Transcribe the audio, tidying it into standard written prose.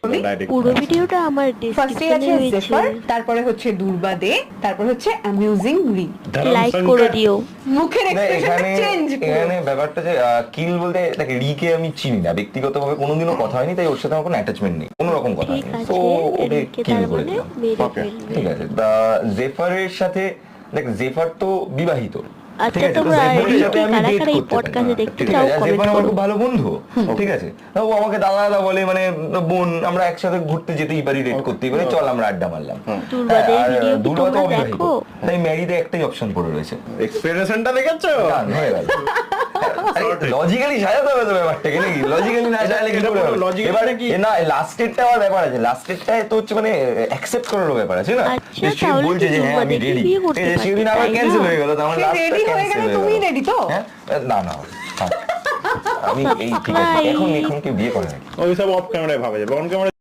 পুরো ভিডিওটা আমার ফার্স্টে আছে ডেসক্রিপশনে জেফার, রয়েছে, তারপরে হচ্ছে দুর্বা দে, তারপর হচ্ছে অ্যামিউজিং রি। লাইক করে দিও। মুখের না, এক্সপ্রেশনটা এখানে চেঞ্জ এখানে ব্যাপারটা যে কিল বলতে দেখ, রিকে আমি চিনি না ব্যক্তিগতভাবে, কোনোদিনও কথা হয়নি, তাই ওর সাথে আমার কোনো অ্যাটাচমেন্ট নেই, কোনো রকম কথা ঠিক নেই, আছে, তো ওকে রিকে কিল তার করে মানে দিলাম। মেরে Okay, ফেলবে। ঠিক আছে, জেফারের সাথে দেখ, জেফার তো বিবাহিত। আচ্ছা, ঠিক আছে, তো তোমরা জেফারের রিকে সাথে আমি কারা date কারা এই করতে পারি। পডকাস্টে দেখতে ঠিক চাও আছে, আর কমেন্ট জেফার আমার করো। খুব ভালো বন্ধু, ঠিক আছে, ও আমাকে দাদা দাদা বলে, মানে বোন, আমরা একসাথে ঘুরতে যেতেই পারি, ডেট করতেই পারি, চল আমরা আড্ডা মারলাম। দুর্বাদের আর ভিডিও কি দুর্বা তো তোমরা অবিবাহিত, দেখো? তাই ম্যারিতে একটাই অপশন পড়ে রয়েছে, এক্সপ্লেনেশনটা দেখেছো? গান হয়ে গেল। লজিক্যালি সাজাতে হবে তো ব্যাপারটাকে, নাকি? লজিক্যালি না সাজালে কি করে হবে? Logical এবারে কি? না, লাস্টেরটা আবার ব্যাপার আছে, লাস্টেরটায় তো হচ্ছে মানে অ্যাকসেপ্ট করার ব্যাপার আছে না, আচ্ছা, যে সে তাহলে বলছে কি যে হ্যাঁ আমি দুর্বাদেরকে রেডি, বিয়ে করতে সেদিন পারতে, আবার তাই ক্যান্সেল না? হয়ে গেল, তার মানে সে লাস্টটা ready হয়ে cancel গেলে তুমি ready তো? হ্যাঁ, না না, থাক। আমি এই ঠিক আছে, এখন কি বিয়ে করে নাকি? ওই সব অফ ক্যামেরায় ভাবা যাবে, অন ক্যামেরা